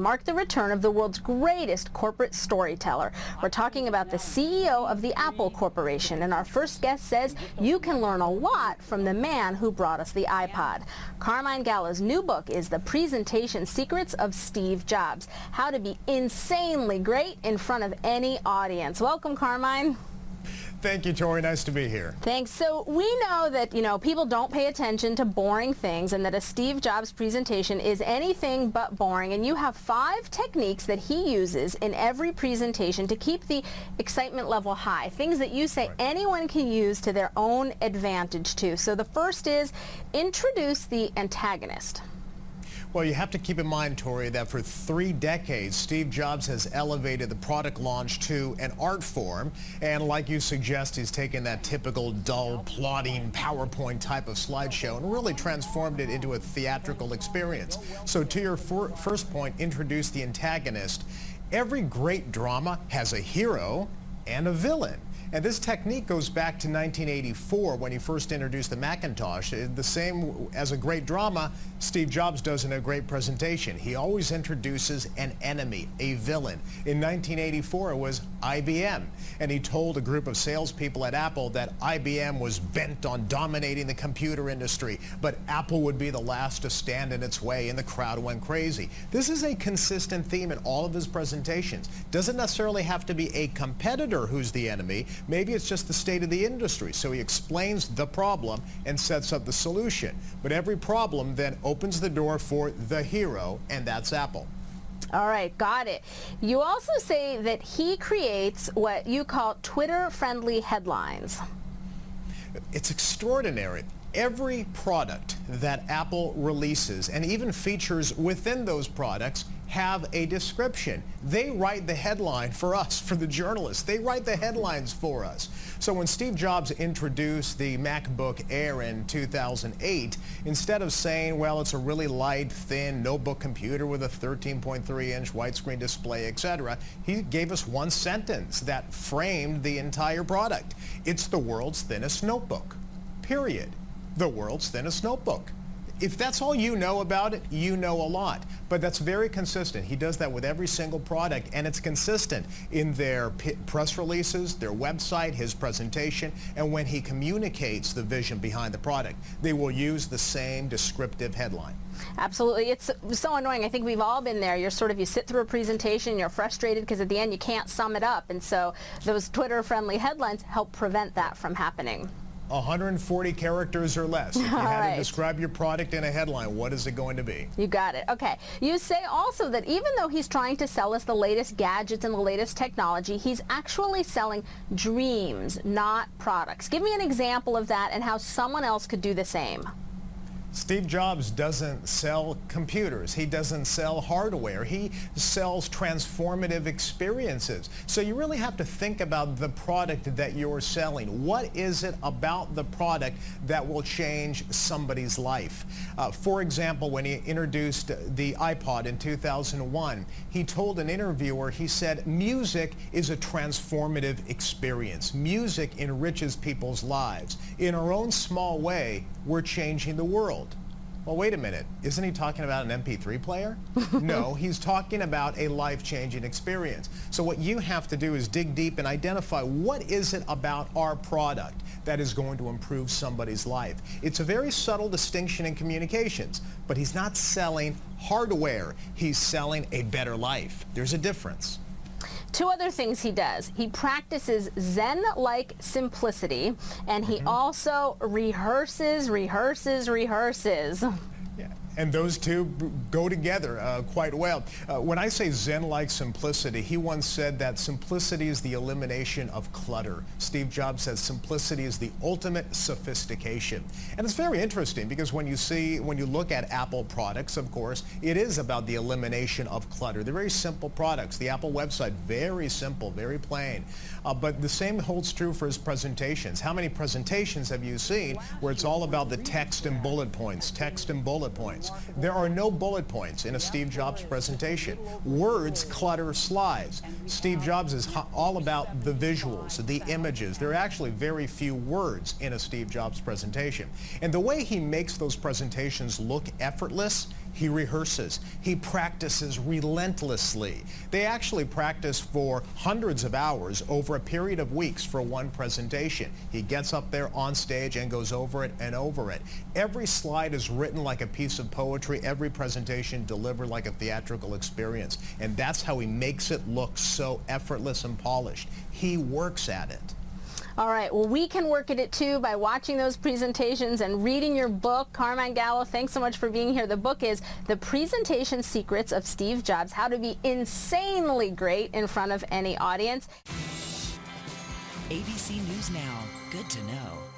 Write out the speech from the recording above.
mark the return of the world's greatest corporate storyteller. We're talking about the CEO of the Apple Corporation, and our first guest says you can learn a lot from the man who brought us the iPod. Carmine Gallo's new book is The Presentation Secrets of Steve Jobs: How to Be Insanely Great in Front of Any Audience. Welcome, Carmine. Thank you, Tory. Nice to be here. Thanks. So we know that, people don't pay attention to boring things, and that a Steve Jobs presentation is anything but boring. And you have 5 techniques that he uses in every presentation to keep the excitement level high. Things that you say anyone can use to their own advantage too. So the first is introduce the antagonist. Well, you have to keep in mind, Tory, that for 3 decades, Steve Jobs has elevated the product launch to an art form. And like you suggest, he's taken that typical dull, plodding PowerPoint type of slideshow and really transformed it into a theatrical experience. So to your first point, introduce the antagonist. Every great drama has a hero and a villain. And this technique goes back to 1984 when he first introduced the Macintosh. The same as a great drama, Steve Jobs does in a great presentation. He always introduces an enemy, a villain. In 1984, it was IBM. And he told a group of salespeople at Apple that IBM was bent on dominating the computer industry, but Apple would be the last to stand in its way, and the crowd went crazy. This is a consistent theme in all of his presentations. Doesn't necessarily have to be a competitor who's the enemy. Maybe it's just the state of the industry. So he explains the problem and sets up the solution. But every problem then opens the door for the hero, and that's Apple. All right, got it. You also say that he creates what you call Twitter-friendly headlines. It's extraordinary. Every product that Apple releases, and even features within those products, have a description. They write the headline for us, for the journalists. They write the headlines for us. So when Steve Jobs introduced the MacBook Air in 2008, instead of saying, well, it's a really light, thin notebook computer with a 13.3-inch widescreen display, etc., he gave us one sentence that framed the entire product. It's the world's thinnest notebook, period. The world's thinnest notebook. If that's all you know about it, you know a lot. But that's very consistent. He does that with every single product, and it's consistent in their press releases, their website, his presentation, and when he communicates the vision behind the product, they will use the same descriptive headline. Absolutely. It's so annoying. I think we've all been there. You sit through a presentation, you're frustrated because at the end you can't sum it up, and so those Twitter-friendly headlines help prevent that from happening. 140 characters or less. If you had to describe your product in a headline, what is it going to be? You got it. Okay. You say also that even though he's trying to sell us the latest gadgets and the latest technology, he's actually selling dreams, not products. Give me an example of that and how someone else could do the same. Steve Jobs doesn't sell computers. He doesn't sell hardware. He sells transformative experiences. So you really have to think about the product that you're selling. What is it about the product that will change somebody's life? For example, when he introduced the iPod in 2001, he told an interviewer, he said, music is a transformative experience. Music enriches people's lives. In our own small way, we're changing the world. Well, wait a minute. Isn't he talking about an MP3 player? No, he's talking about a life-changing experience. So what you have to do is dig deep and identify what is it about our product that is going to improve somebody's life. It's a very subtle distinction in communications, but he's not selling hardware. He's selling a better life. There's a difference. 2 other things he does. He practices Zen-like simplicity, and he also rehearses. Yeah. And those two go together quite well. When I say Zen-like simplicity, he once said that simplicity is the elimination of clutter. Steve Jobs says simplicity is the ultimate sophistication. And it's very interesting because when you look at Apple products, of course, it is about the elimination of clutter. They're very simple products. The Apple website, very simple, very plain. But the same holds true for his presentations. How many presentations have you seen where it's all about the text and bullet points, text and bullet points? There are no bullet points in a Steve Jobs presentation. Words clutter slides. Steve Jobs is all about the visuals, the images. There are actually very few words in a Steve Jobs presentation. And the way he makes those presentations look effortless He rehearses. He practices relentlessly. They actually practice for hundreds of hours over a period of weeks for one presentation. He gets up there on stage and goes over it and over it. Every slide is written like a piece of poetry. Every presentation delivered like a theatrical experience. And that's how he makes it look so effortless and polished. He works at it. All right, well, we can work at it too by watching those presentations and reading your book. Carmine Gallo, thanks so much for being here. The book is The Presentation Secrets of Steve Jobs, How to Be Insanely Great in Front of Any Audience. ABC News Now, good to know.